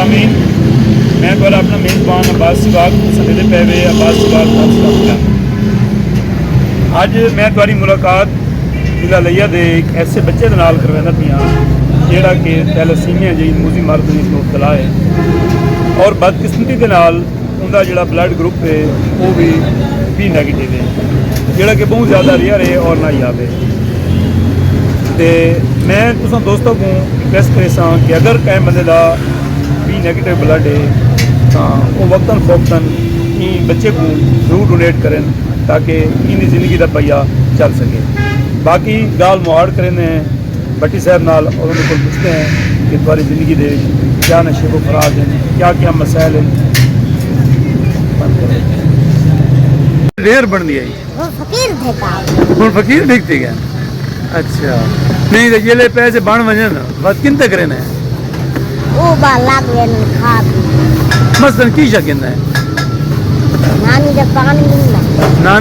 नामीन मैं पर अपना मेज़बान अब्बास सिवाग सदे पे वे अब्बास सिवाग अज मैं तुहारी मुलाकात जिला लिया दे एक ऐसे बच्चे दे नाल करवाना पिया जिहड़ा कि थैलेसीमिया जी मूजी मर्द ने मुब्तला है और बदकिस्मती के नाल उनका जिहड़ा ब्लड ग्रुप है वो भी बी नैगेटिव है जिहड़ा कि बहुत ज़्यादा रेयर है और ना याद है। तो मैं तुसां दोस्तों को रिक्वेस्ट करे सां कि अगर कैं बंदे का बी नैगेटिव ब्लड है तो वो वक्तन फोक्तन इन बच्चे को जरूर डोनेट करें ताकि इनकी ज़िंदगी का पहिया चल सके। बाकी गाल मुहाड़ करें भट्टी साहब नाल और उन्होंने को पूछते हैं कि तुम्हारी ज़िंदगी दे क्या नशे को फराज हैं, क्या क्या मसाइल हैं। देर बन दी हूँ फकीर दिखती है। अच्छा नहीं तो ये पैसे बन वजन बस किन तक रहना है मसलन की शक है नानी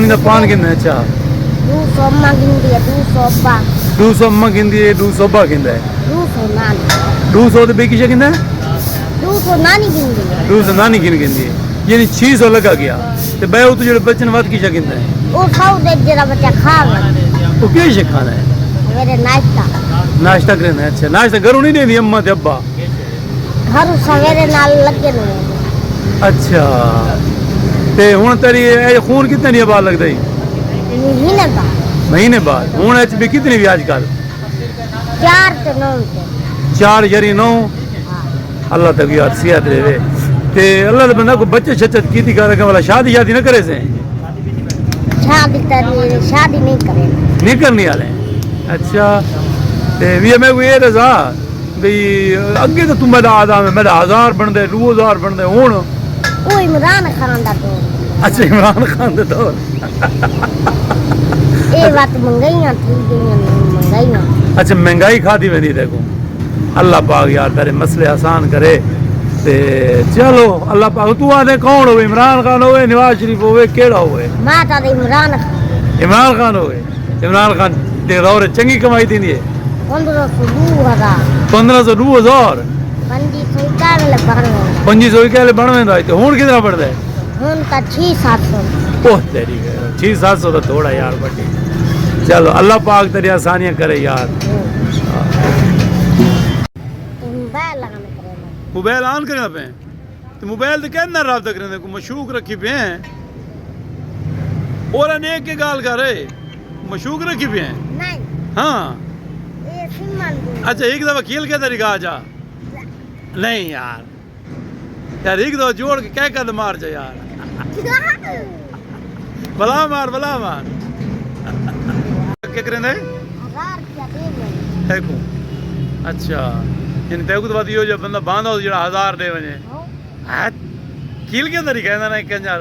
का पान किन्ना अच्छा 200 अम्मा गिनदी है 200 अम्मा गिनदी है 200 अब्बा गिनदा है 200 नानी 200 तो बेकी शक है 200 नानी गिनदी है 200 नानी गिनदी है यानी 600 लगा गया तो बे तो जो बच्चन वध की शक है वो खाओ दे जरा बच्चा खा वो क्या शक खाना है मेरे नाश्ता करना है। अच्छा नाश्ता घरों नहीं देती अम्मा ते अब्बा घर सवेरे नाल लगे नहीं। अच्छा ते हुन तेरी खून कितने नहीं बाद लगता है महीने बाद हुन एच बी कितनी भी आजकल 4 ते 9 4 जरी 9 अल्लाह तक यार सेहत देवे ते अल्लाह दे बंदा को बच्चे छचत कीती करे वाला शादी शादी न करे से शादी नहीं करनी वाले। अच्छा ते भी मैं ये रजा भाई अगे तो तुम मेरा आदम है मेरा 1000 बनदे 2000 बनदे हुन ओ इमरान खान दा तो। अच्छा इमरान खान दे दौर ए बात महंगाइयां थी गईयां महंगाइयां। अच्छा महंगाई खादी वेंदी देखो अल्लाह पाक यार तेरे मसले आसान करे ते चलो अल्लाह पाक तू आदे कौन हो इमरान खान हो नवाज शरीफ हो केड़ा हो मैं ता इमरान खान हो इमरान खान ते दौर चंगी कमाई थी 1500 2000 2500 के बन वेंदा ते हुन कितना पड़दा है हुन ता 6-700 ओह तेरी 6-700 तो थोड़ा यार बड़ी चलो अल्लाह पाक तेरी आसानियां करे यार। मोबाइल ऑन करना पे तो मोबाइल तो कहना रब्ता करने को मशूक रखी पे हैं और अनेक के गाल कर रहे मशूक रखी पे हैं नहीं हाँ ये सिमल अच्छा एक दफा खेल के तरीका आ जा नहीं यार यार एक दफा जोड़ के क्या कद मार जा यार भला मार क्या करें है को अच्छा इन तेगु तो यो जो बंदा बांधा हो जेड़ा 1000 दे वने हां कील के तरीका है ना कंजर